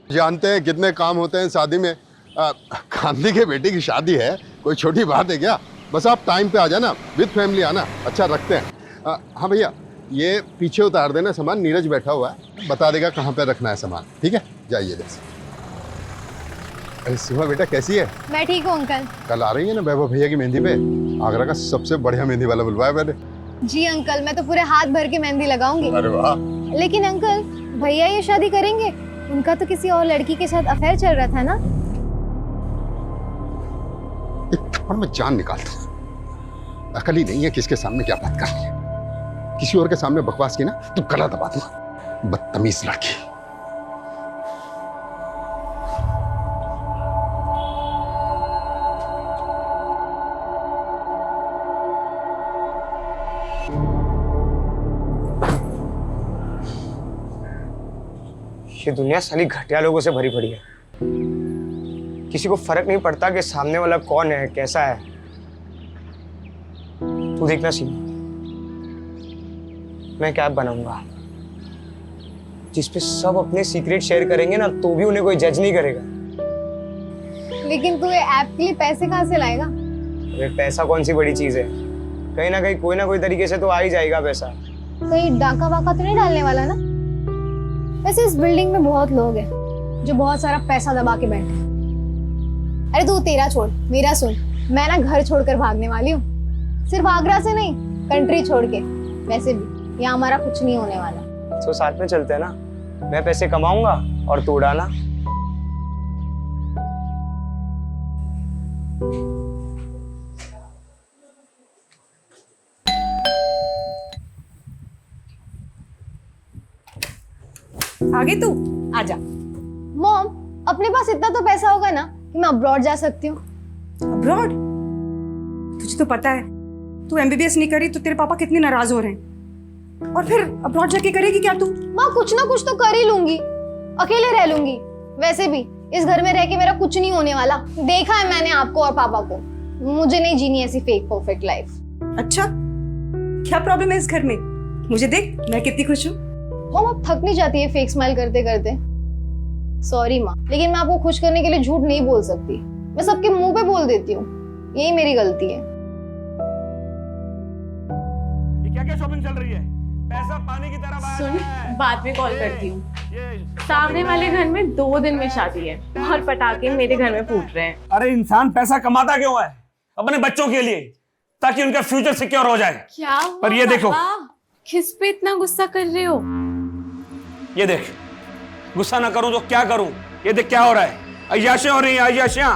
जानते हैं कितने काम होते हैं शादी में। गांधी के बेटी की शादी है, कोई छोटी बात है क्या? बस आप टाइम पे आ जाना, विद फैमिली आना। अच्छा रखते हैं। हाँ भैया, ये पीछे उतार देना सामान, नीरज बैठा हुआ है, बता देगा कहाँ पे रखना है सामान। ठीक है, जाइए जैसे। अरे सीमा बेटा कैसी है? मैं ठीक हूँ अंकल। कल आ रही है ना वैभव भैया की मेहंदी पे? आगरा का सबसे बढ़िया मेहंदी वाला बुलवाया मैंने। जी अंकल, मैं तो पूरे हाथ भर के मेहंदी लगाऊंगी। अरे वाह। लेकिन अंकल, भैया ये शादी करेंगे? उनका तो किसी और लड़की के साथ अफेयर चल रहा था ना? एक थप्पड़ में जान निकालता हूँ। अकल ही नहीं है किसके सामने क्या बात करनी है। किसी और के सामने बकवास की ना तो गला दबा दूंगा। बदतमीज लड़की। ये दुनिया साली घटिया लोगों से भरी पड़ी है। किसी को फर्क नहीं पड़ता कि सामने वाला कौन है, कैसा है। तू देखना सीमा, मैं क्या बनाऊंगा जिसपे सब अपने सीक्रेट शेयर करेंगे ना, तो भी उन्हें कोई जज नहीं करेगा। लेकिन तू ये ऐप के लिए पैसे कहाँ से लाएगा? अरे पैसा कौन सी बड़ी चीज है, कहीं ना कहीं कोई ना कोई तरीके से तो आ ही जाएगा पैसा। कहीं डाका वाका तो नहीं डालने वाला ना? वैसे इस बिल्डिंग में बहुत लोग हैं जो बहुत सारा पैसा दबा के बैठे हैं। अरे तू तेरा छोड़, मेरा सुन। मैं ना घर छोड़कर भागने वाली हूँ, सिर्फ आगरा से नहीं, कंट्री छोड़ के। वैसे भी यहाँ हमारा कुछ नहीं होने वाला। तो साथ में चलते हैं ना, मैं पैसे कमाऊंगा और तू उड़ाना। आगे तू आजा। मॉम, अपने पास इतना तो पैसा होगा ना कि मैं अब्रॉड जा सकती हूँ। अब्रॉड? तुझे तो पता है तू एमबीबीएस नहीं करी तो तेरे पापा कितने नाराज हो रहे हैं, और फिर अब्रॉड जाके करेगी क्या तू? माँ, कुछ ना कुछ तो कर ही लूंगी, अकेले रह लूंगी। वैसे भी इस घर में रह के मेरा कुछ नहीं होने वाला। देखा है मैंने आपको और पापा को। मुझे नहीं जीनी ऐसी फेक परफेक्ट लाइफ। अच्छा, क्या प्रॉब्लम है इस घर में? मुझे देख, मैं कितनी खुश हूँ। मॉम, आप थक नहीं जाती है फेक स्माइल करते करते? सॉरी माँ, लेकिन मैं आपको खुश करने के लिए झूठ नहीं बोल सकती। मैं सबके मुंह पे बोल देती हूँ, यही मेरी गलती है। ये क्या क्या शॉपिंग चल रही है? पैसा पानी की तरह बहा रहा है। सुन, बाद में कॉल करती हूँ। सामने वाले घर में 2 दिन में शादी है और पटाखे मेरे घर में फूट रहे हैं। अरे इंसान पैसा कमाता क्यों है? अपने बच्चों के लिए, ताकि उनका फ्यूचर सिक्योर हो जाए। क्या हुआ पर ये देखो, किस पे इतना गुस्सा कर रहे हो? ये देख, गुस्सा ना करूं तो क्या करूं? ये देख क्या हो रहा है, अय्याशियां हो रही हैं, अय्याशियां।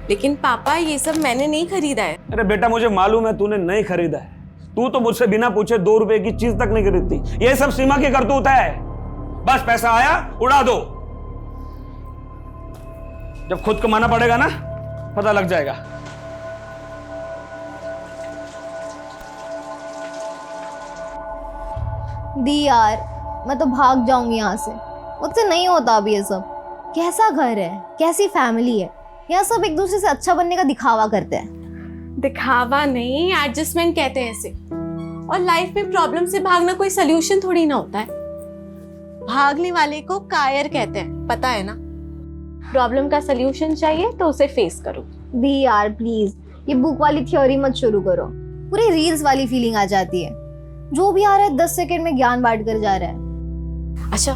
लेकिन पापा, ये सब मैंने नहीं खरीदा है। अरे बेटा, मुझे मालूम है तूने नहीं खरीदा है। तू तो मुझसे बिना पूछे 2 रुपए की चीज तक नहीं खरीदती। ये सब सीमा की करतूत है। बस पैसा आया उड़ा दो। जब खुद कमाना पड़ेगा ना, पता लग जाएगा। दी यार, मैं तो भाग जाऊंगी यहाँ से। मुझसे नहीं होता अभी ये सब। कैसा घर है, कैसी फैमिली है, यहाँ सब एक दूसरे से अच्छा बनने का दिखावा करते हैं। दिखावा नहीं, एडजस्टमेंट कहते हैं इसे। और लाइफ में प्रॉब्लम से भागना कोई सोल्यूशन थोड़ी ना होता है। भागने वाले को कायर कहते हैं, पता है ना? प्रॉब्लम का सोल्यूशन चाहिए तो उसे फेस करो। दी यार प्लीज, ये बुक वाली थ्योरी मत शुरू करो। पूरी रील्स वाली फीलिंग आ जाती है। जो भी आ रहा है 10 सेकंड में ज्ञान बांट कर जा रहा है। अच्छा,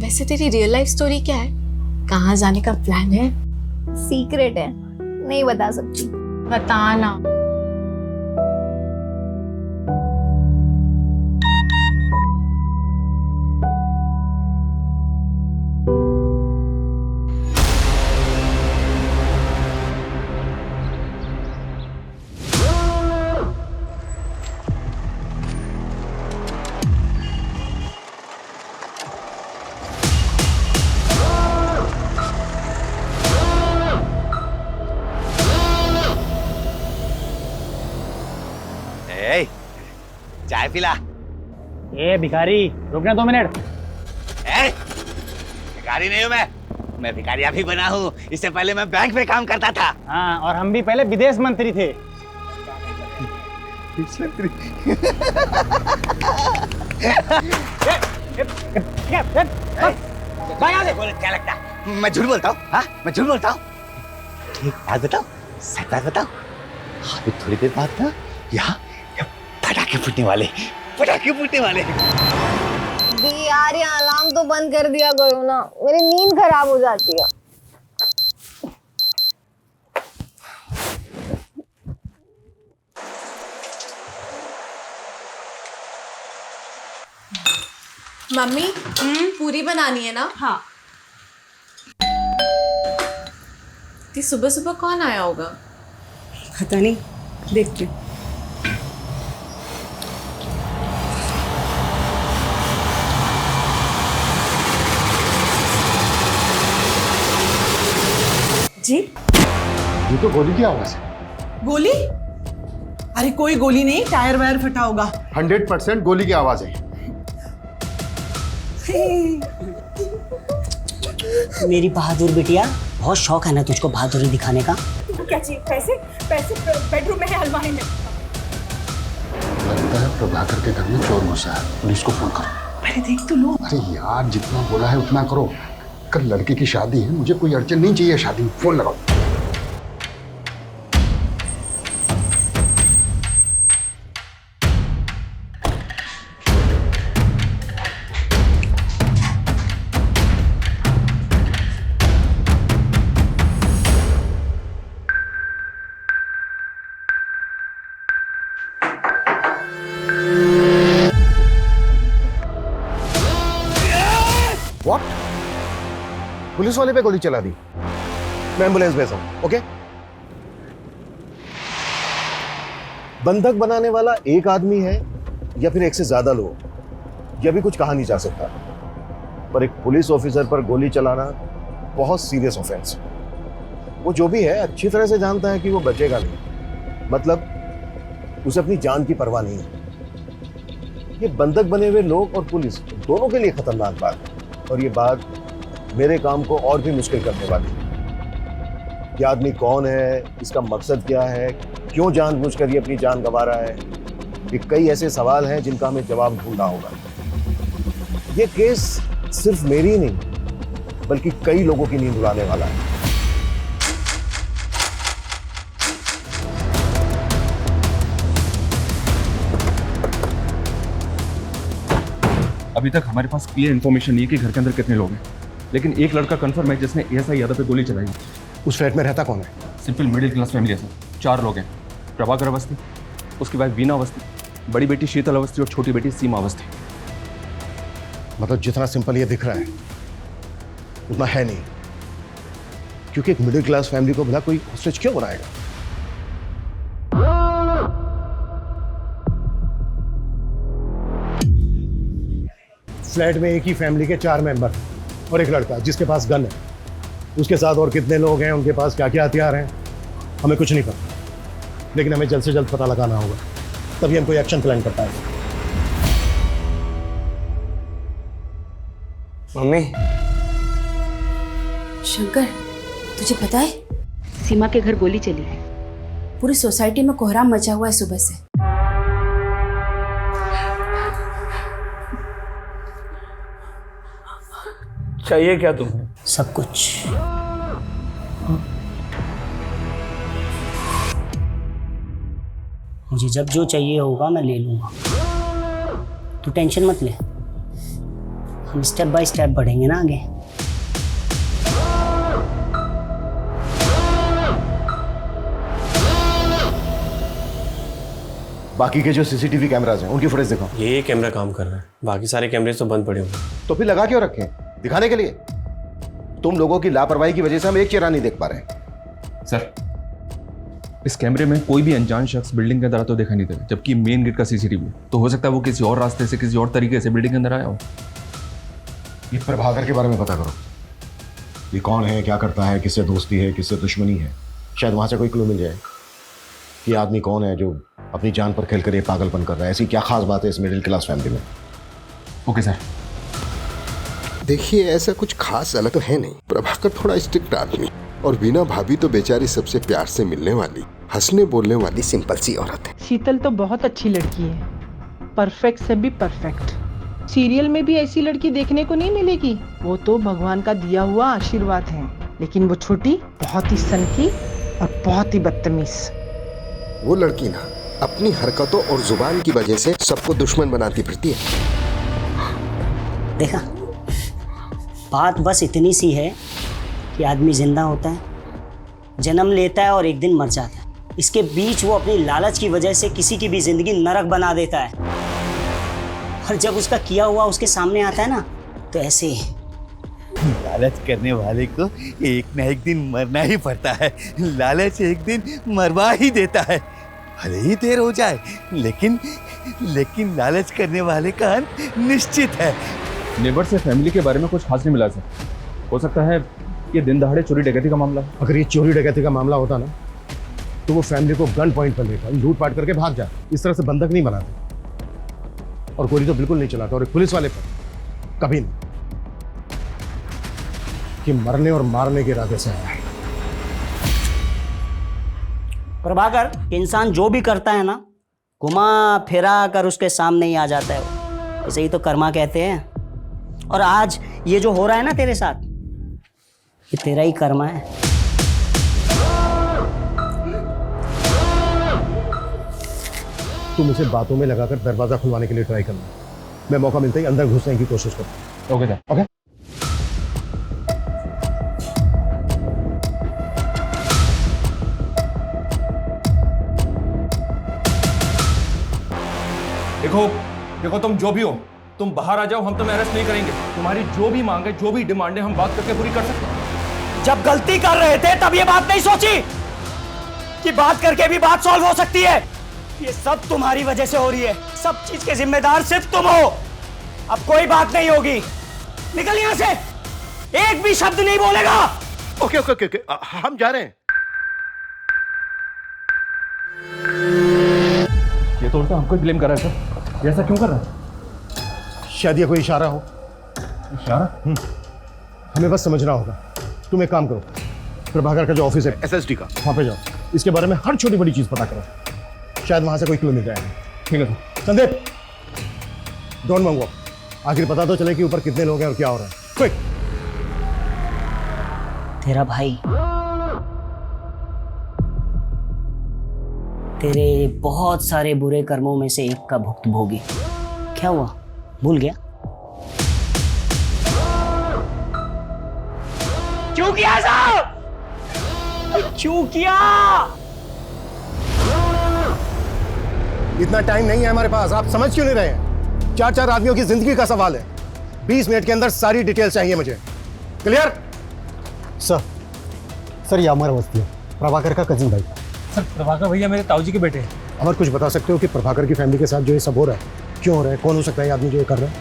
वैसे तेरी रियल लाइफ स्टोरी क्या है? कहाँ जाने का प्लान है? सीक्रेट है, नहीं बता सकती। बताना। चाय पिला। ए भिखारी, रुकना 2 मिनट। भिखारी नहीं हूँ मैं भिखारी अभी बना हूँ। इससे पहले मैं बैंक में काम करता था। हाँ, और हम भी पहले विदेश मंत्री थे। भाई यहाँ से। बोले क्या लगता है मैं झूठ बोलता हूँ? हाँ मैं झूठ बोलता हूँ? एक बात बताओ, सच बात बताओ, अभी थोड़ी देर बाद ना यहाँ पटाखे फूटने वाले, पटाखे फूटने वाले। दी यार, ये अलार्म तो बंद कर दिया करो ना, मेरी नींद खराब हो जाती है। मम्मी पूरी बनानी है ना? हाँ। सुबह सुबह कौन आया होगा? पता नहीं, देखते हैं। जी ये तो गोली की आवाज है। गोली? अरे कोई गोली नहीं, टायर वायर फटा होगा। 100% गोली की आवाज है। मेरी बहादुर बिटिया, बहुत शौक है ना तुझको बहादुरी दिखाने का। क्या चाहिए? पैसे? पैसे बेडरूम में है, अलमारी में। लगता है प्रभाकर के घर में चोर घुसा है, पुलिस को फोन करो। पहले देख तो लो। अरे यार, जितना बोला है उतना करो। कल लड़के की शादी है, मुझे कोई अड़चन नहीं चाहिए शादी में। फोन लगाओ। What? पुलिस वाले पे गोली चला दी। मैं एम्बुलेंस भेजा हूं, ओके? बंधक बनाने वाला एक आदमी है या फिर एक से ज्यादा लोग, यह भी कुछ कहा नहीं जा सकता। पर एक पुलिस ऑफिसर पर गोली चलाना बहुत सीरियस ऑफेंस। वो जो भी है अच्छी तरह से जानता है कि वो बचेगा नहीं, मतलब उसे अपनी जान की परवाह नहीं है। ये बंधक बने हुए लोग और पुलिस दोनों के लिए खतरनाक बात है, और ये बात मेरे काम को और भी मुश्किल करने वाली है। ये आदमी कौन है, इसका मकसद क्या है, क्यों जानबूझकर ये अपनी जान गंवा रहा है, ये कई ऐसे सवाल हैं जिनका हमें जवाब ढूंढना होगा। ये केस सिर्फ मेरी ही नहीं बल्कि कई लोगों की नींद उड़ाने वाला है। अभी तक हमारे पास क्लियर इन्फॉर्मेशन नहीं है कि घर के अंदर कितने लोग हैं, लेकिन एक लड़का कंफर्म है जिसने एएसआई यादव पे गोली चलाई। उस फ्लैट में रहता कौन है? सिंपल मिडिल क्लास फैमिली है सर। 4 लोग हैं। प्रभाकर अवस्थी, उसकी वाइफ वीना अवस्थी, बड़ी बेटी शीतल अवस्थी और छोटी बेटी सीमा अवस्थी। मतलब जितना सिंपल ये दिख रहा है उतना है नहीं, क्योंकि एक मिडिल क्लास फैमिली को भला कोई हॉस्टेज क्यों बनाएगा? फ्लैट में एक ही फैमिली के 4 मेंबर और एक लड़का जिसके पास गन है। उसके साथ और कितने लोग हैं, उनके पास क्या क्या हथियार हैं, हमें कुछ नहीं पता, लेकिन हमें जल्द से जल्द पता लगाना होगा, तभी हम कोई एक्शन प्लान कर पाएंगे। मम्मी, शंकर, तुझे पता है सीमा के घर गोली चली है। पूरी सोसाइटी में कोहराम मचा हुआ है सुबह से। चाहिए क्या तुम्हें? सब कुछ। मुझे जब जो चाहिए होगा मैं ले लूंगा, तू टेंशन मत ले। हम स्टेप बाय स्टेप बढ़ेंगे ना आगे। बाकी के जो सीसीटीवी कैमरास हैं उनकी फुटेज दिखाओ। ये कैमरा काम कर रहा है, बाकी सारे कैमरे तो बंद पड़े हुए। तो फिर लगा क्यों रखे हैं? दिखाने के लिए। तुम लोगों की लापरवाही की वजह से हम एक चेहरा नहीं देख पा रहे हैं। सर, इस कैमरे में कोई भी अनजान शख्स बिल्डिंग के अंदर तो देखा नहीं देगा, जबकि मेन गेट का सीसीटीवी तो हो सकता है वो किसी और रास्ते से, किसी और तरीके से बिल्डिंग के अंदर आया हो। ये प्रभाकर के बारे में पता करो। ये कौन है, क्या करता है, किससे दोस्ती है, किससे दुश्मनी है। शायद वहां से कोई क्लू मिल जाए कि आदमी कौन है जो अपनी जान पर खेल कर ये पागलपन कर रहा है। ऐसी क्या खास बात है इस मिडिल क्लास फैमिली में? Okay sir. देखिए, ऐसा कुछ खास अलग तो है नहीं। प्रभाकर थोड़ा स्ट्रिक्ट आदमी, और वीना भाभी तो बेचारी सबसे प्यार से मिलने वाली, हंसने बोलने वाली सिंपल सी औरत है। शीतल तो बहुत अच्छी लड़की है, परफेक्ट से भी परफेक्ट। सीरियल में भी ऐसी लड़की देखने को नहीं मिलेगी। वो तो भगवान का दिया हुआ आशीर्वाद है, लेकिन वो छोटी बहुत ही सनकी और बहुत ही बदतमीज। वो लड़की ना अपनी हरकतों और जुबान की वजह से सबको दुश्मन बनाती फिरती है। देखा, बात बस इतनी सी है कि आदमी जिंदा होता है, जन्म लेता है और एक दिन मर जाता है। इसके बीच वो अपनी लालच की वजह से किसी की भी जिंदगी नरक बना देता है, और जब उसका किया हुआ उसके सामने आता है ना, तो ऐसे लालच करने वाले को एक ना एक दिन मरना ही पड़ता है। लालच एक दिन मरवा ही देता है, भले ही देर हो जाए, लेकिन लालच करने वाले का अंत निश्चित है। नेबर से फैमिली के बारे में कुछ खास नहीं मिला सर। हो सकता है ये दिन दहाड़े चोरी डकैती का मामला। अगर ये चोरी डकैती का मामला होता ना, तो वो फैमिली को गन पॉइंट पर लेकर लूटपाट करके भाग जाते। इस तरह से बंधक नहीं बनाते, और गोली तो बिल्कुल नहीं चलाता। और एक पुलिस वाले पर कभी नहीं, कि मरने और मारने के इरादे से आया है। प्रभाकर, इंसान जो भी करता है ना, घुमा फिरा कर उसके सामने ही आ जाता है वो। इसे ही तो कर्मा कहते हैं। और आज ये जो हो रहा है ना तेरे साथ, ये तेरा ही कर्मा है। तुम इसे बातों में लगाकर दरवाजा खुलवाने के लिए ट्राई करना। मैं मौका मिलते ही अंदर घुसने की कोशिश करूँ। Okay sir. ओके। देखो तुम जो भी हो, तुम बाहर आ जाओ, हम तुम्हें अरेस्ट नहीं करेंगे। तुम्हारी जो भी मांग है, जो भी डिमांड है, हम बात करके पूरी कर सकते हैं। जब गलती कर रहे थे तब ये बात नहीं सोची कि बात करके भी बात सॉल्व हो सकती है। ये सब तुम्हारी वजह से हो रही है। सब चीज के जिम्मेदार सिर्फ तुम हो। अब कोई बात नहीं होगी, निकल यहां से। एक भी शब्द नहीं बोलेगा। ओके ओके ओके, हम जा रहे हैं। ये तो उल्टा हमको ब्लेम कर रहा है सर। ये ऐसा क्यों कर रहा है? शायद ये कोई इशारा हो। इशारा? हमें बस समझना होगा। तुम एक काम करो, प्रभाकर का जो ऑफिस है एसएसडी का, वहां पे जाओ। इसके बारे में हर छोटी बड़ी चीज पता करो, शायद वहां से कोई क्लू मिल जाएगा। ठीक है सर। संदीप, डोंट मंगो, आखिर पता तो चले कि ऊपर कितने लोग हैं और क्या हो रहा है। क्विक। तेरा भाई तेरे बहुत सारे बुरे कर्मों में से एक का भुक्तभोगी। क्या हुआ, भूल गया? क्यों किया साहब? क्यों किया? इतना टाइम नहीं है हमारे पास, आप समझ क्यों नहीं रहे हैं? 4 आदमियों की जिंदगी का सवाल है। 20 मिनट के अंदर सारी डिटेल चाहिए मुझे। क्लियर? सर ये अमर अवस्थी है, प्रभाकर का कजिन भाई। सर प्रभाकर भैया मेरे ताऊजी के बेटे हैं। अमर, कुछ बता सकते हो कि प्रभाकर की फैमिली के साथ जो ये सब हो रहा है, क्यों हो रहा है? कौन हो सकता है ये आदमी जो ये कर रहा है?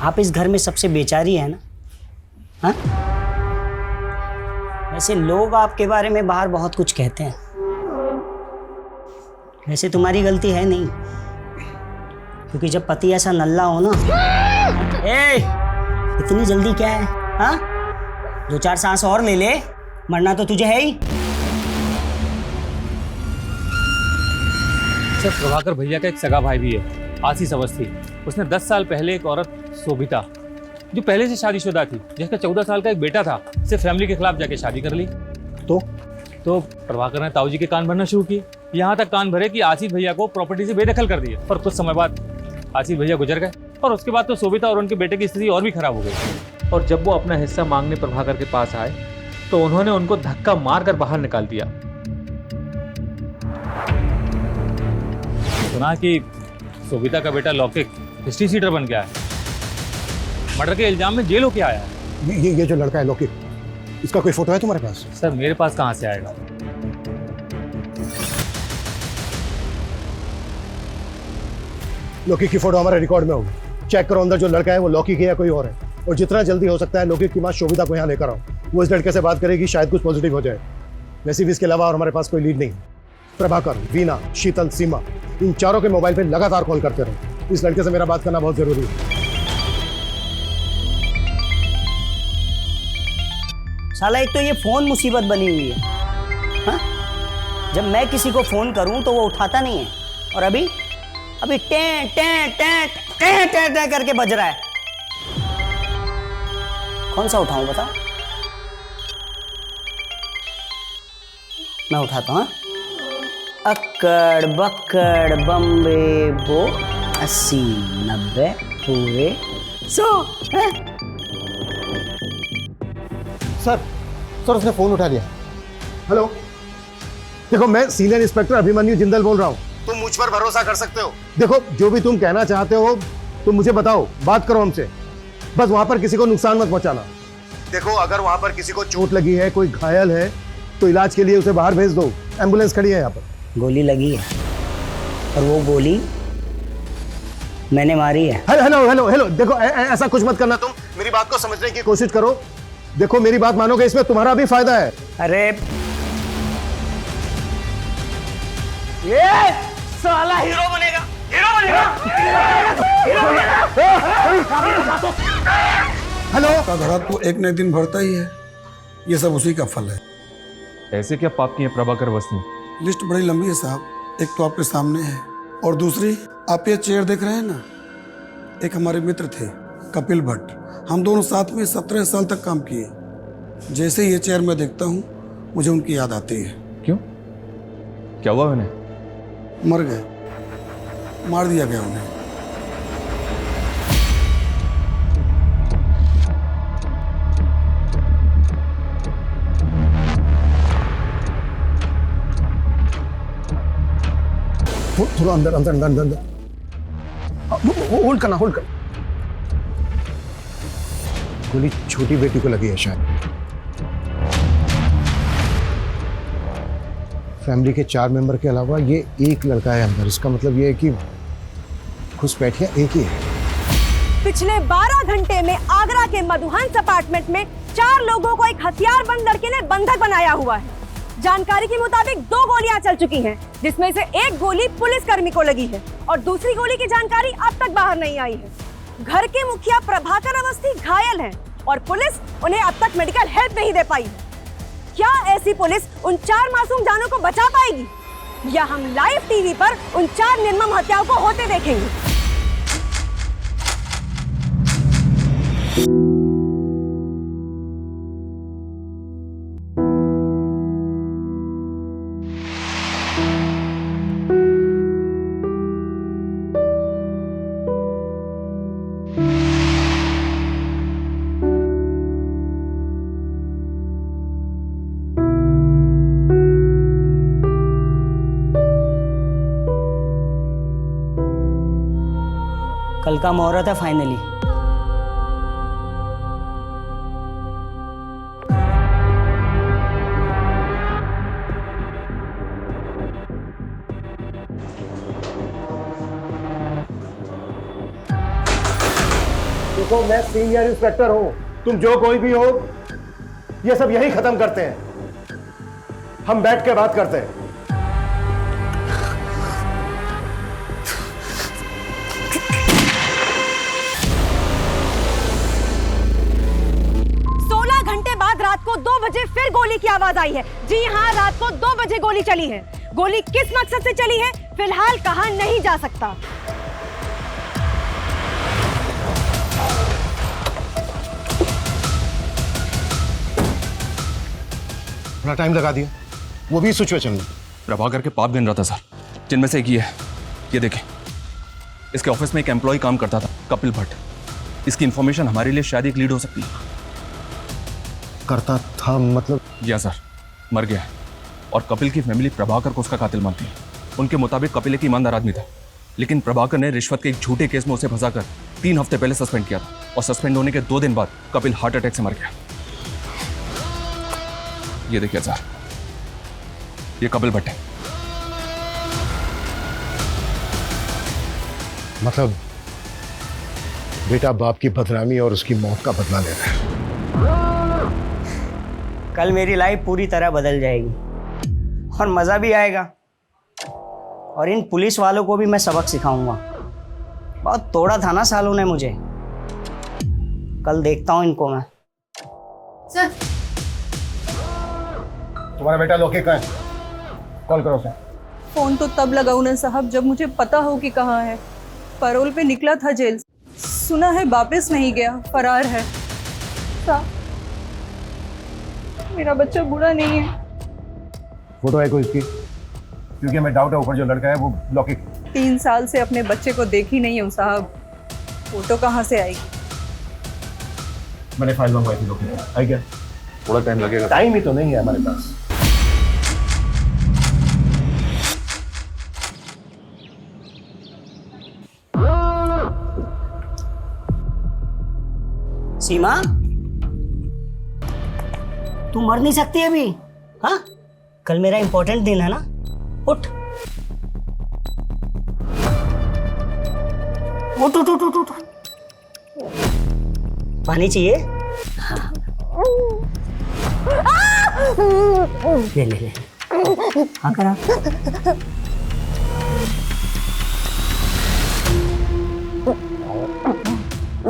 आप इस घर में सबसे बेचारी है ना? हाँ? वैसे लोग आपके बारे में बाहर बहुत कुछ कहते हैं, वैसे तुम्हारी गलती है नहीं, क्योंकि जब पति ऐसा नल्ला हो ना। इतनी जल्दी क्या है? हाँ, 2-4 सांस और ले ले, मरना तो तुझे है ही। सर प्रभाकर भैया का एक सगा भाई भी है, आशीष अवस्थी। उसने 10 साल पहले एक औरत शोभिता, जो पहले से शादीशुदा थी, जिसका 14 साल का एक बेटा था, से फैमिली के खिलाफ जाके शादी कर ली। तो प्रभाकर ने ताऊजी के कान भरना शुरू किए। यहाँ तक कान भरे कि आशीष भैया को प्रॉपर्टी से बेदखल कर दिया। और कुछ समय बाद आशीष भैया गुजर गए, और उसके बाद तो शोभिता और उनके बेटे की स्थिति और भी खराब हो गई। और जब वो अपना हिस्सा मांगने प्रभाकर के पास आए, तो उन्होंने उनको धक्का मारकर बाहर निकाल दिया। सुना कि शोभिता का बेटा लौकिक हिस्ट्री सीटर बन गया है, मर्डर के इल्जाम में जेल होके आया है। ये जो लड़का है लौकिक, इसका कोई फोटो है तुम्हारे पास? सर मेरे पास कहाँ से आएगा? लौकिक की फोटो हमारे रिकॉर्ड में होगी। चेक करो अंदर जो लड़का है वो लौकिक है या कोई और है, और जितना जल्दी हो सकता है लौकिक की मां शोभिता को यहाँ लेकर आओ। वो इस लड़के से बात करेगी, शायद कुछ पॉजिटिव हो जाए। वैसे भी इसके अलावा और हमारे पास कोई लीड नहीं है। प्रभाकर, वीना, शीतल, सीमा, इन चारों के मोबाइल पे लगातार कॉल करते रहो। इस लड़के से मेरा बात करना बहुत जरूरी है। साला एक तो ये फोन मुसीबत बनी हुई है। हाँ? जब मैं किसी को फोन करूं तो वो उठाता नहीं है, और अभी अभी टे टे टे टे टे टे करके बज रहा है। कौन सा उठाऊं बता? मैं उठाता हूँ। अक्कड़ बक्कड़ बम्बे बो 80 90 पूरे 100। सर उसने फोन उठा लिया। हेलो, देखो मैं सीनियर इंस्पेक्टर अभिमन्यु जिंदल बोल रहा हूँ। तुम मुझ पर भरोसा कर सकते हो। देखो जो भी तुम कहना चाहते हो तुम मुझे बताओ, बात करो हमसे, बस वहां पर किसी को नुकसान मत पहुंचाना। देखो अगर वहां पर किसी को चोट लगी है, कोई घायल है, तो इलाज के लिए उसे बाहर भेज दो। एम्बुलेंस खड़ी है यहाँ पर। गोली लगी है और वो गोली मैंने मारी है। हेलो हेलो हेलो, देखो ऐसा कुछ मत करना। तुम मेरी बात को समझने की कोशिश करो। देखो मेरी बात मानोगे, इसमें तुम्हारा भी फायदा है। अरे ये साला हीरो बनेगा, हीरो बनेगा, हीरो बनेगा। हेलो, का घड़ा तो एक न दिन भरता ही है, ये सब उसी का फल है। ऐसे क्या पाप किए प्रभाकर वस्ती? लिस्ट बड़ी लंबी है साहब, एक तो आपके सामने है और दूसरी आप ये चेयर देख रहे हैं ना, एक हमारे मित्र थे कपिल भट्ट, हम दोनों साथ में 17 साल तक काम किए। जैसे ये चेयर मैं देखता हूँ मुझे उनकी याद आती है। क्यों, क्या हुआ उन्हें? मर गए, मार दिया गया उन्हें। थोड़ा अंदर अंदर अंदर अंदर, होल्ड करना, होल्ड कर। गोली छोटी बेटी को लगी है शायद। फैमिली के 4 मेंबर के अलावा ये एक लड़का है अंदर। इसका मतलब ये है कि घुसपैठिया एक ही है। पिछले 12 घंटे में आगरा के मधुहंस अपार्टमेंट में 4 लोगों को एक हथियारबंद लड़के ने बंधक बनाया हुआ है। जानकारी के मुताबिक 2 गोलियां चल चुकी हैं, जिसमें से एक गोली पुलिसकर्मी को लगी है और दूसरी गोली की जानकारी अब तक बाहर नहीं आई है। घर के मुखिया प्रभाकर अवस्थी घायल हैं और पुलिस उन्हें अब तक मेडिकल हेल्प नहीं दे पाई है। क्या ऐसी पुलिस उन 4 मासूम जानों को बचा पाएगी, या हम लाइव टीवी पर उन 4 निर्मम हत्याओं को होते देखेंगे? कल का मुहूर्त है फाइनली। देखो मैं सीनियर इंस्पेक्टर हूं, तुम जो कोई भी हो, ये सब यही खत्म करते हैं। हम बैठ के बात करते हैं। 16 घंटे बाद रात को 2 बजे फिर गोली की आवाज आई है। जी हाँ, रात को 2 बजे गोली चली है। गोली किस मकसद से चली है फिलहाल कहा नहीं जा सकता। थोड़ा टाइम लगा दिया, वो भी सिचुएशन में। प्रभाकर के पाप गिन रहा था सर, जिनमें से एक ये है। ये देखें, इसके ऑफिस में एक एम्प्लॉय काम करता था, कपिल भट्ट। इसकी इंफॉर्मेशन हमारे लिए शायद एक लीड हो सकती है। करता था मतलब? या सर, मर गया है और कपिल की फैमिली प्रभाकर को उसका कातिल मानती है। उनके मुताबिक कपिल एक ईमानदार आदमी था, लेकिन प्रभाकर ने रिश्वत के एक झूठे केस में उसे फंसाकर 3 हफ्ते पहले सस्पेंड किया था और सस्पेंड होने के 2 दिन बाद कपिल हार्ट अटैक से मर गया। ये देखिए सर, ये कपिल भट्ट है। मतलब बेटा बाप की बदनामी और उसकी मौत का बदला ले रहा है। कल मेरी लाइफ पूरी तरह बदल जाएगी और मज़ा भी आएगा, और इन पुलिस वालों को भी मैं सबक सिखाऊंगा। बहुत तोड़ा था ना सालों ने मुझे, कल देखता हूं इनको मैं। सर, तुम्हारा बेटा लोकी कहाँ है? कॉल करो उसे। फोन तो तब लगाऊं ना साहब जब मुझे पता हो कि कहाँ है। पैरोल पे निकला था जेल से, सुना है वापस नहीं गया, फरार है। साहब, मेरा बच्चा बुरा नहीं है। फोटो है कोई इसकी? क्योंकि हमें डाउट है ऊपर जो लड़का है वो लौकी। 3 साल से अपने बच्चे को देखी नहीं हूँ साहब, फोटो कहाँ से आएगी? मैंने फाइल मंगवाई थी लौकी। आई क्या? थोड़ा टाइम लगेगा। टाइम ही तो नहीं है हमारे पास। सीमा, तू मर नहीं सकती अभी? हाँ, कल मेरा इंपॉर्टेंट दिन है ना, उठ उठ उठ उठ उठ उठ। पानी चाहिए? हाँ। ले ले ले, हाँ करा।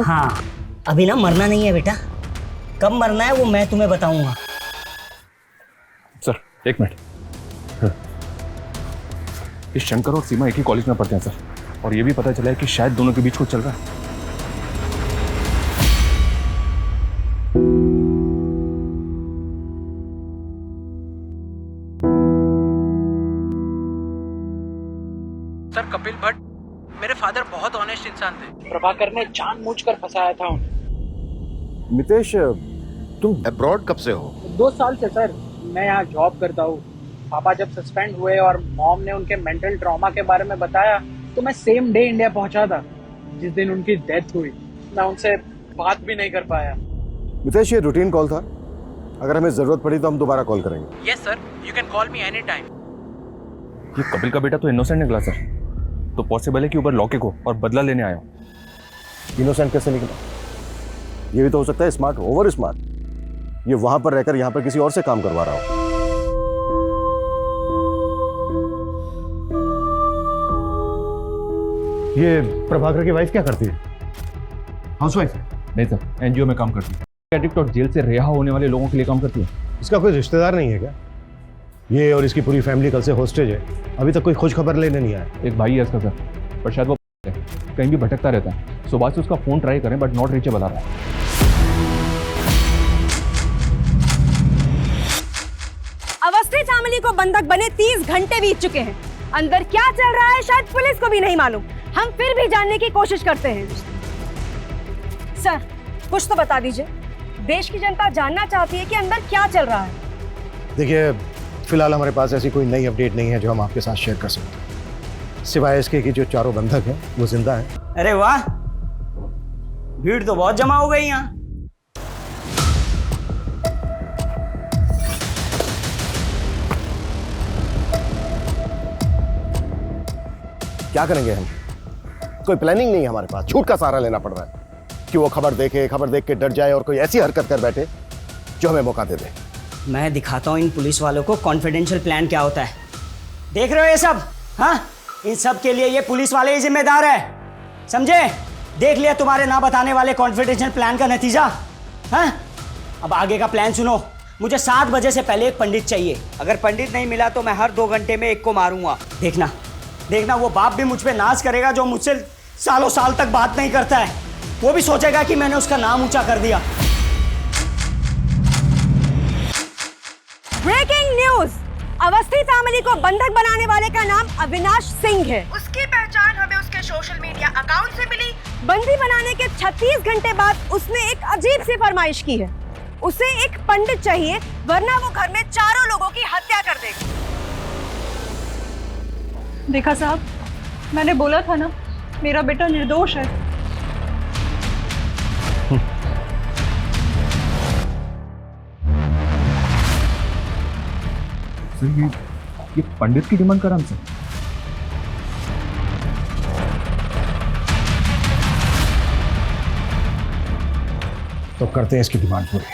हाँ, अभी ना मरना नहीं है बेटा, कब मरना है वो मैं तुम्हें बताऊंगा। सर एक मिनट, इस शंकर और सीमा एक ही कॉलेज में पढ़ते हैं सर, और ये भी पता चला है कि शायद दोनों के बीच कुछ चल रहा है। सर कपिल भट्ट मेरे फादर बहुत ऑनेस्ट इंसान थे, प्रभाकर ने जानबूझकर फंसाया था उन्हें। मितेश, तुम अब्रॉड कब से हो? 2 साल से सर, मैं यहाँ जॉब करता हूँ। पापा जब सस्पेंड हुए और मॉम ने उनके मेंटल ट्रॉमा के बारे में बताया तो मैं सेम डे इंडिया पहुंचा था जिस दिन उनकी डेथ हुई। मैं उनसे बात भी नहीं कर पाया। मितेश, ये रूटीन कॉल था, अगर हमें जरूरत पड़ी तो हम दोबारा कॉल करेंगे। Yes sir, you can call me any time. ये कपिल का बेटा तो इनोसेंट निकला सर, तो पॉसिबल है कि ऊपर लौके को और बदला लेने आया। इनोसेंट कैसे निकला? ये भी तो हो सकता है स्मार्ट, ओवर स्मार्ट। ये वहां पर रहकर यहाँ पर किसी और से काम करवा रहा हो। ये प्रभाकर की वाइफ क्या करती है? हाउसवाइफ है? नहीं सर, एनजीओ में काम करती है। एडिक्ट और जेल से रिहा होने वाले लोगों के लिए काम करती है। इसका कोई रिश्तेदार नहीं है क्या? ये और इसकी पूरी फैमिली कल से हॉस्टेज है, अभी तक कोई खोज खबर लेने नहीं आया। एक भाई है इसका सर, पर शायद वो कहीं भी भटकता रहता है। सुबह से उसका फोन ट्राई करें बट नॉट रीचेबल आ रहा है। अवस्थी फैमिली को बंधक बने 30 घंटे बीत चुके हैं। अंदर क्या चल रहा है शायद पुलिस को भी नहीं मालूम। हम फिर भी जानने की कोशिश करते हैं। सर, कुछ तो बता दीजिए, देश की जनता जानना चाहती है कि अंदर क्या चल रहा है। देखिए, फिलहाल हमारे पास ऐसी कोई नई अपडेट नहीं है जो हम आपके साथ शेयर कर सकते, सिवाय इसके कि जो चारों बंधक हैं वो जिंदा हैं। अरे वाह, भीड़ तो बहुत जमा हो गई यहाँ। क्या करेंगे हम? कोई प्लानिंग नहीं है हमारे पास, झूठ का सहारा लेना पड़ रहा है कि वो खबर देखे, खबर देख के डर जाए और कोई ऐसी हरकत कर बैठे जो हमें मौका दे दे। मैं दिखाता हूँ इन पुलिस वालों को कॉन्फिडेंशियल प्लान क्या होता है। देख रहे हो ये सब? हाँ, इन सब के लिए ये पुलिस वाले ही जिम्मेदार है, समझे? देख लिया तुम्हारे ना बताने वाले कॉन्फिडेंशियल प्लान का नतीजा। हाँ, अब आगे का प्लान सुनो। मुझे 7 बजे से पहले एक पंडित चाहिए। अगर पंडित नहीं मिला तो मैं हर 2 घंटे में एक को मारूंगा। देखना देखना, वो बाप भी मुझ पे नाज करेगा जो मुझसे सालों साल तक बात नहीं करता है। वो भी सोचेगा कि मैंने उसका नाम ऊंचा कर दिया। ब्रेकिंग न्यूज, अवस्थी फैमिली को बंधक बनाने वाले का नाम अविनाश सिंह है। उसकी पहचान हमें उसके सोशल मीडिया अकाउंट से मिली। बंदी बनाने के 36 घंटे बाद उसने एक अजीब सी फरमाइश की है। उसे एक पंडित चाहिए वरना वो घर में चारों लोगों की हत्या कर देगा। देखा साहब, मैंने बोला था ना, मेरा बेटा निर्दोष है। सर ये पंडित की डिमांड कर हमसे। तो करते हैं इसकी डिमांड पूरी।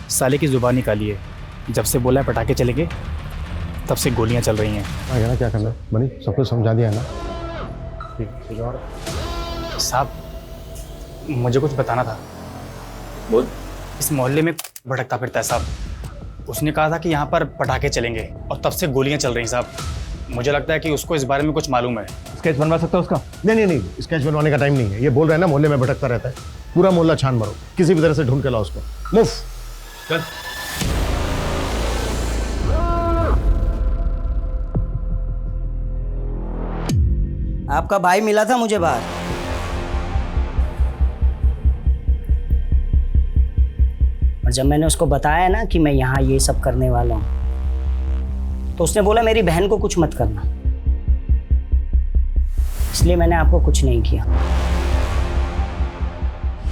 साले की जुबान निकाली है, जब से बोला है पटाखे चलेंगे तब से गोलियां चल रही हैं। आगे ना क्या करना है बनी, सब कुछ समझा दिया ना? ठीक और साहब, मुझे कुछ बताना था। बोल। इस मोहल्ले में भटकता फिरता है साहब, उसने कहा था कि यहाँ पर पटाखे चलेंगे और तब से गोलियां चल रही हैं साहब। मुझे लगता है कि उसको इस बारे में कुछ मालूम है। स्केच बनवा सकता है उसका? नहीं, स्केच बनवाने का टाइम नहीं है। ये बोल रहा है ना मोहल्ले में भटकता रहता है, पूरा मोहल्ला छान मारो, किसी भी तरह से ढूंढ के लाओ उसको। मूव। चल। आपका भाई मिला था मुझे बाहर। और जब मैंने उसको बताया ना कि मैं यहाँ ये सब करने वाला हूँ, तो उसने बोला मेरी बहन को कुछ मत करना, इसलिए मैंने आपको कुछ नहीं किया।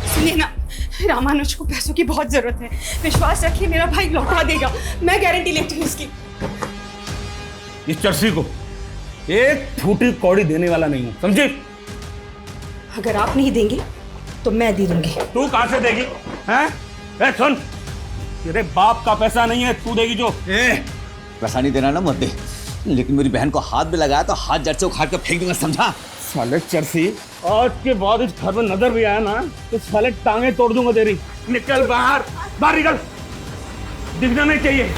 सुनिए ना, रामानुज को पैसों की बहुत जरूरत है, विश्वास रखिए मेरा भाई लौटा देगा, मैं गारंटी लेती हूँ उसकी। इस चर्सी को एक फूटी कौड़ी देने वाला नहीं हूं, समझी? अगर आप नहीं देंगे तो मैं दे दूंगी। तू कहां से देगी? हैं? ए सुन, तेरे बाप का पैसा नहीं है, तू देगी जो। पैसा नहीं देना ना मत दे, लेकिन मेरी बहन को हाथ में लगाया तो हाथ जड़ से उखाड़ कर फेंक दूंगा, समझा? साले चर्सी, आज के बाद इस घर में नजर भी आया ना तो साले टांगे तोड़ दूंगा तेरी। निकल बाहर, बाहर निकल, दिखना नहीं चाहिए।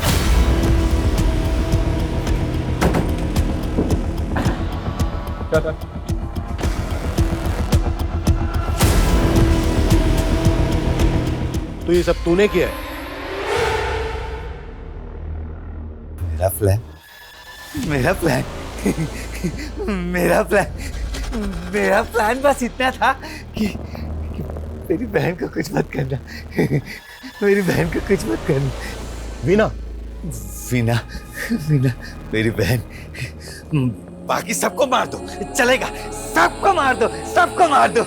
तो ये सब तूने किया है? मेरा प्लान मेरा प्लान बस इतना था कि मेरी बहन को कुछ मत करना। मेरी बहन को कुछ मत करना। वीना मेरी बहन, बाकी सबको मार दो, चलेगा, सबको मार दो।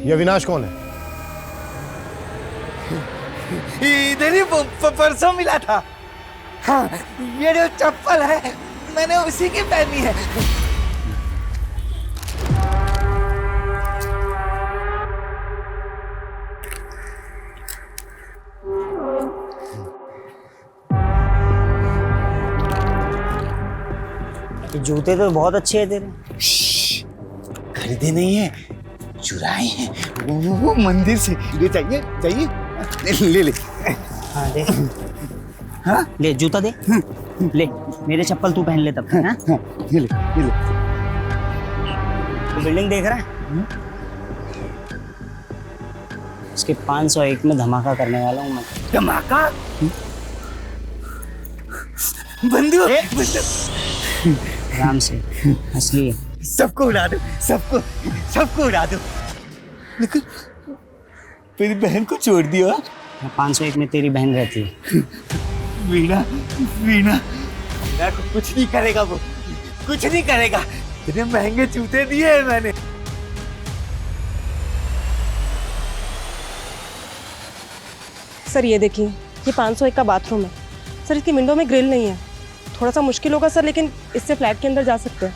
ये अविनाश कौन है? इधर ही परसों मिला था। हाँ, ये जो चप्पल है मैंने उसी की पहनी है। जूते तो बहुत अच्छे हैं तेरे। खरीदे नहीं है, चुराए हैं वो मंदिर से। ये चाहिए ले। हाँ दे। हाँ ले, जूता दे। ले मेरे चप्पल तू पहन ले तब। हाँ ये ले। तो बिल्डिंग देख रहा है, इसके 501 में धमाका करने वाला हूँ मैं। धमाका? बंदूक? आराम से हंस लिए। सबको उड़ा दो, सबको उड़ा दो। लेकिन मेरी बहन को छोड़ दिया। 501 में तेरी बहन रहती है। वीना को कुछ नहीं करेगा, वो कुछ नहीं करेगा। इतने महंगे जूते दिए हैं मैंने। सर ये देखिए, ये 501 का बाथरूम है सर, इसकी विंडो में ग्रिल नहीं है, थोड़ा सा मुश्किल होगा सर, लेकिन इससे फ्लैट के अंदर जा सकते हैं।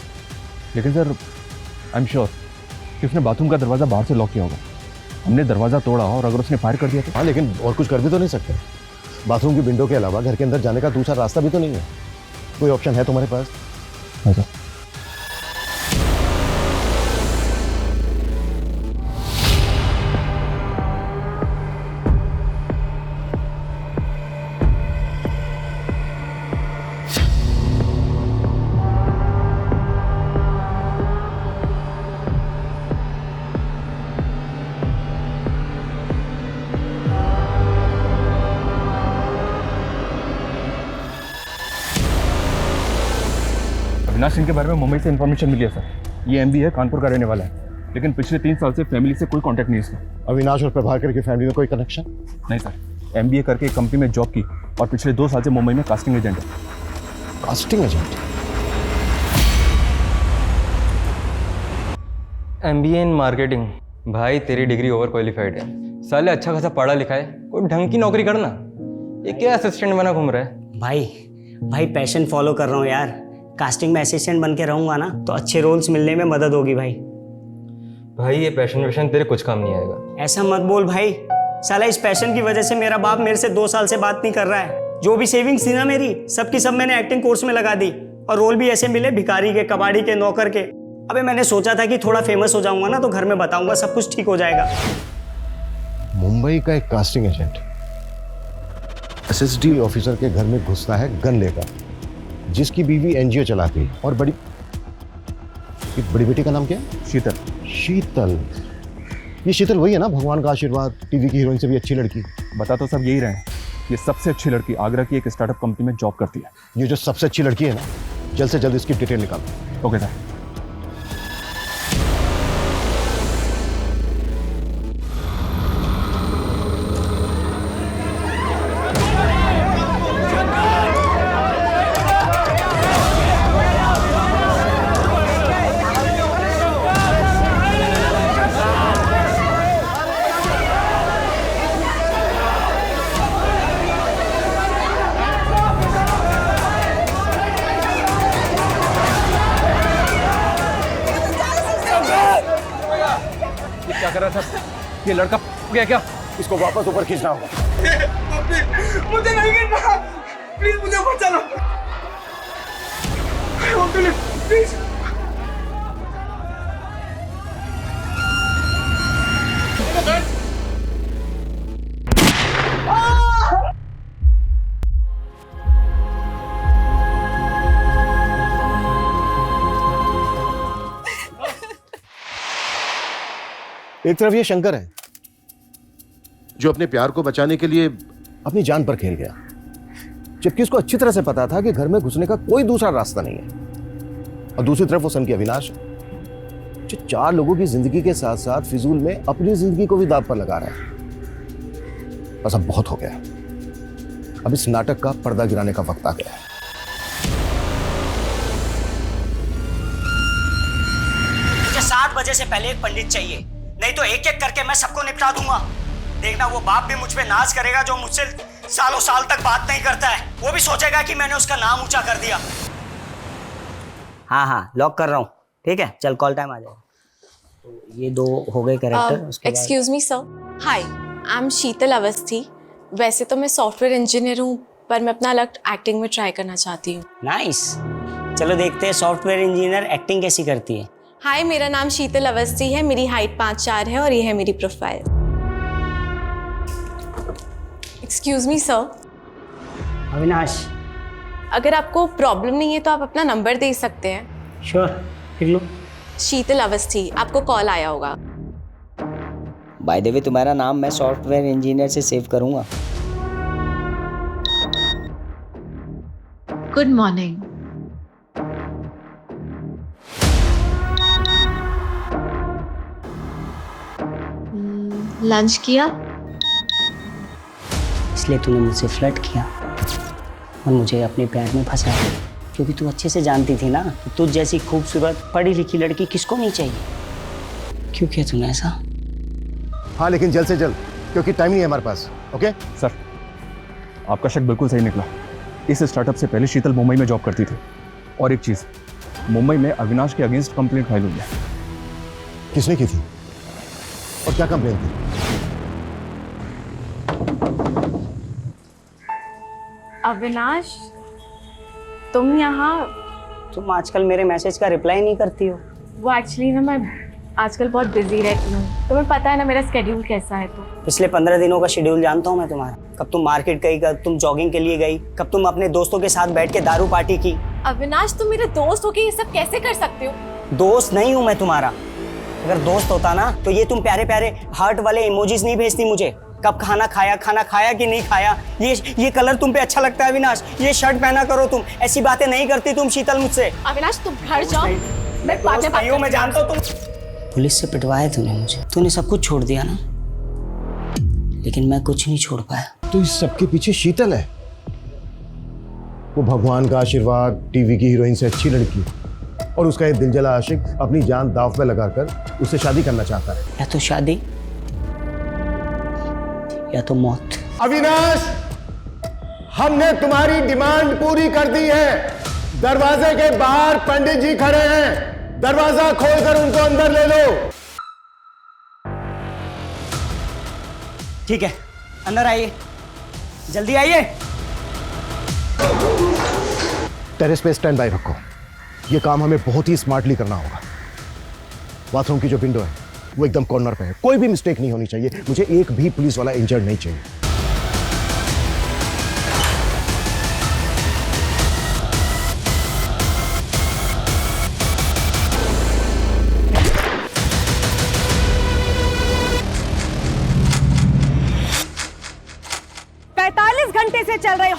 लेकिन सर आई एम श्योर कि उसने बाथरूम का दरवाजा बाहर से लॉक किया होगा। हमने दरवाजा तोड़ा और अगर उसने फायर कर दिया तो? हाँ, लेकिन और कुछ कर भी तो नहीं सकते। बाथरूम की विंडो के अलावा घर के अंदर जाने का दूसरा रास्ता भी तो नहीं है। कोई ऑप्शन है तुम्हारे पास? हाँ सर। अविनाश सिंह के बारे में मुंबई से इन्फॉर्मेशन मिली है सर। ये एमबी है, कानपुर का रहने वाला है, लेकिन पिछले 3 साल से फैमिली से कोई कांटेक्ट नहीं है इसका। अविनाश और प्रभाकर की फैमिली में कोई कनेक्शन? नहीं सर, एमबीए करके एक कंपनी में जॉब की और पिछले 2 साल से मुंबई में कास्टिंग एजेंट है। Casting agent? MBA in marketing. भाई तेरी डिग्री ओवर क्वालिफाइड है, साले अच्छा खासा पढ़ा लिखा है, कोई ढंग की नौकरी करना। ये क्या असिस्टेंट बना घूम रहा है? भाई पैशन फॉलो कर रहा हूँ यार। कास्टिंग में असिस्टेंट बन के रहूंगा ना तो अच्छे रोल्स मिलने में मदद होगी भाई। ये पैशन तेरे कुछ काम नहीं आएगा। ऐसा मत बोल भाई, साला इस पैशन की वजह से मेरा बाप मेरे से 2 साल से बात नहीं कर रहा है। जो भी सेविंग्स थी ना मेरी, सब की सब मैंने एक्टिंग कोर्स में लगा दी, और रोल भी ऐसे मिले भिखारी के, कबाड़ी के, नौकर के। अबे मैंने सोचा था कि थोड़ा फेमस हो जाऊंगा ना तो घर में बताऊंगा, सब कुछ ठीक हो जाएगा। मुंबई का एक कास्टिंग एजेंट? एसएसडी ऑफिसर के घर में घुसता है गन लेकर, जिसकी बीवी एनजीओ चलाती है और बड़ी बेटी का नाम क्या है? शीतल। शीतल, ये शीतल वही है ना, भगवान का आशीर्वाद टीवी की हीरोइन से भी अच्छी लड़की। बता तो सब यही रहे हैं, ये सबसे अच्छी लड़की आगरा की एक स्टार्टअप कंपनी में जॉब करती है। ये जो सबसे अच्छी लड़की है ना, जल्द से जल्द इसकी डिटेल निकालो। Okay sir. क्या कर रहा था? ये लड़का गया क्या? इसको वापस ऊपर खींचना होगा। मुझे नहीं गिरना, प्लीज मुझे ऊपर चलो। प्लीज। एक तरफ ये शंकर है जो अपने प्यार को बचाने के लिए अपनी जान पर खेल गया, जबकि उसको अच्छी तरह से पता था कि घर में घुसने का कोई दूसरा रास्ता नहीं है। और दूसरी तरफ वो सन की अविनाश जो 4 लोगों की जिंदगी के साथ साथ फिजूल में अपनी जिंदगी को भी दांव पर लगा रहा है। बस अब बहुत हो गया, अब इस नाटक का पर्दा गिराने का वक्त आ गया है। मुझे 7 बजे से पहले एक पंडित चाहिए, नहीं तो एक एक करके मैं सबको निपटा दूंगा। देखना वो बाप भी मुझ पे नाज करेगा जो मुझसे सालों साल तक बात नहीं करता है। वो भी सोचेगा कि मैंने उसका नाम ऊंचा कर दिया। हाँ लॉक कर रहा हूँ, ठीक है? चल कॉल टाइम आ जाएगा। तो ये 2 हो गए character. Excuse me sir, hi, I am Sheetal Awasthi. वैसे तो मैं सॉफ्टवेयर इंजीनियर हूँ, पर मैं अपना लक एक्टिंग में ट्राई करना चाहती हूँ। नाइस, चलो देखते हैं सॉफ्टवेयर इंजीनियर एक्टिंग कैसी करती है। हाय, मेरा नाम शीतल अवस्थी है, मेरी हाइट 5'4" है और ये है मेरी profile. Excuse me sir. Avinash, अगर आपको प्रॉब्लम नहीं है तो आप अपना नंबर दे सकते हैं। श्योर, लिख लो। शीतल अवस्थी, आपको कॉल आया होगा। बाय द वे तुम्हारा नाम मैं सॉफ्टवेयर इंजीनियर से सेव करूंगा। Good morning. लंच किया? इसलिए तूने मुझसे फ्लर्ट किया और मुझे अपने प्यार में फंसाया, क्योंकि तू अच्छे से जानती थी ना कि तुझ जैसी खूबसूरत पढ़ी लिखी लड़की किसको नहीं चाहिए। क्यों किया तूने ऐसा? हाँ, लेकिन जल्द से जल्द, क्योंकि टाइम नहीं है हमारे पास। ओके सर, आपका शक बिल्कुल सही निकला। इस स्टार्टअप से पहले शीतल मुंबई में जॉब करती थी। और एक चीज, मुंबई में अविनाश के अगेंस्ट कंप्लेंट फाइल हुई है। किसने की थी और क्या कंप्लेंट थी? अविनाश, तुम यहाँ? तुम आजकल मेरे मैसेज का रिप्लाई नहीं करती हो। वो एक्चुअली ना, मैं आजकल बहुत बिजी रहती हूँ, तुम्हें पता है ना मेरा स्केड्यूल कैसा है। तो पिछले 15 दिनों का शेड्यूल जानता हूँ मैं तुम्हारा। कब तुम मार्केट गई, कब तुम जॉगिंग के लिए गई, कब तुम अपने दोस्तों के साथ बैठ के दारू पार्टी की। अविनाश, तुम मेरे दोस्त हो के ये सब कैसे कर सकते हो? दोस्त नहीं हूँ मैं तुम्हारा। अगर दोस्त होता ना तो ये तुम प्यारे प्यारे हार्ट वाले इमोजीज नहीं भेजती मुझे। कब खाना खाया कि नहीं खाया, ये कलर तुम पे अच्छा लगता है अविनाश, ये शर्ट पहना करो तुम, ऐसी बातें नहीं करती तुम शीतल मुझसे। अविनाश, तुम घर जाओ, मैं बाद में बात करती हूँ। मैं जानता हूँ तुम पुलिस से पिटवाया तूने मुझे। तूने सब कुछ छोड़ दिया ना, लेकिन मैं कुछ नहीं छोड़ पाया। तो इस सबके पीछे शीतल है, वो भगवान का आशीर्वाद, टीवी की हीरोइन से अच्छी लड़की, और उसका एक दिलजला आशिक अपनी जान दांव पे लगाकर उससे शादी करना चाहता है। या तो शादी या तो मौत। अविनाश, हमने तुम्हारी डिमांड पूरी कर दी है। दरवाजे के बाहर पंडित जी खड़े हैं, दरवाजा खोलकर उनको अंदर ले लो। ठीक है, अंदर आइए, जल्दी आइए। टेरेस पे स्टैंड बाय रखो, ये काम हमें बहुत ही स्मार्टली करना होगा। बाथरूम की जो विंडो है वो एकदम कॉर्नर पे है, कोई भी मिस्टेक नहीं होनी चाहिए। मुझे एक भी पुलिस वाला इंजर्ड नहीं चाहिए।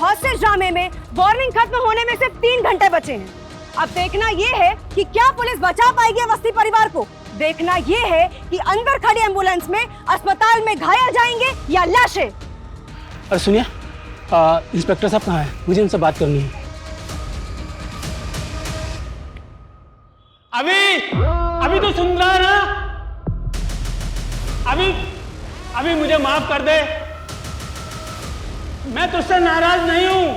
हॉस्टेज ड्रामे में वार्निंग खत्म होने में सिर्फ 3 घंटे बचे हैं। अब देखना ये है कि क्या पुलिस बचा पाएगी अवस्थी परिवार को। देखना ये है कि अंदर खड़ी एम्बुलेंस में अस्पताल में घायल जाएंगे या लाशें। और सुनिए, इंस्पेक्टर साहब कहाँ हैं? मुझे उनसे बात करनी है। अभी तो सुन रहा है ना? अभी मुझे माफ कर दे, मैं तुझसे नाराज नहीं हूं।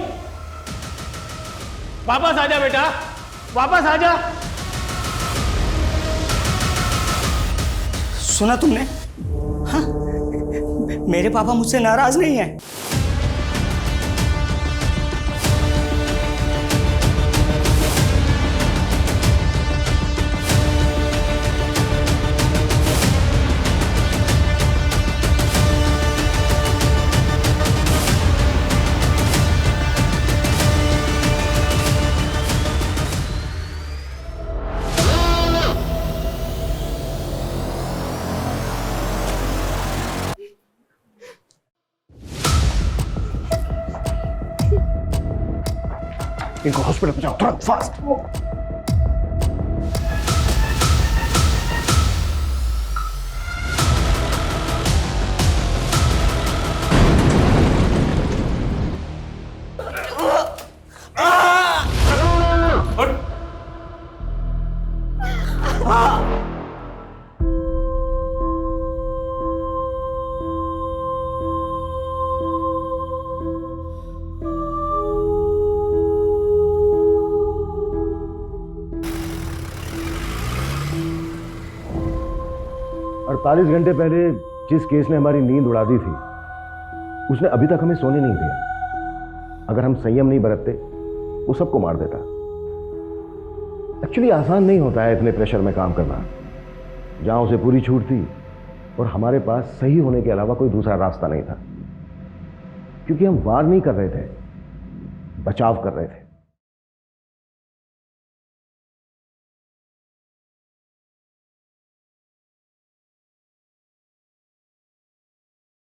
वापस आजा बेटा, वापस आजा। सुना तुमने? हाँ, मेरे पापा मुझसे नाराज नहीं है। इनको हॉस्पिटल पहुंचाओ तुरंत, फास्ट। अड़तालीस घंटे पहले जिस केस ने हमारी नींद उड़ा दी थी, उसने अभी तक हमें सोने नहीं दिया। अगर हम संयम नहीं बरतते, वो सबको मार देता। एक्चुअली आसान नहीं होता है इतने प्रेशर में काम करना। जहां उसे पूरी छूट थी और हमारे पास सही होने के अलावा कोई दूसरा रास्ता नहीं था, क्योंकि हम वार नहीं कर रहे थे, बचाव कर रहे थे।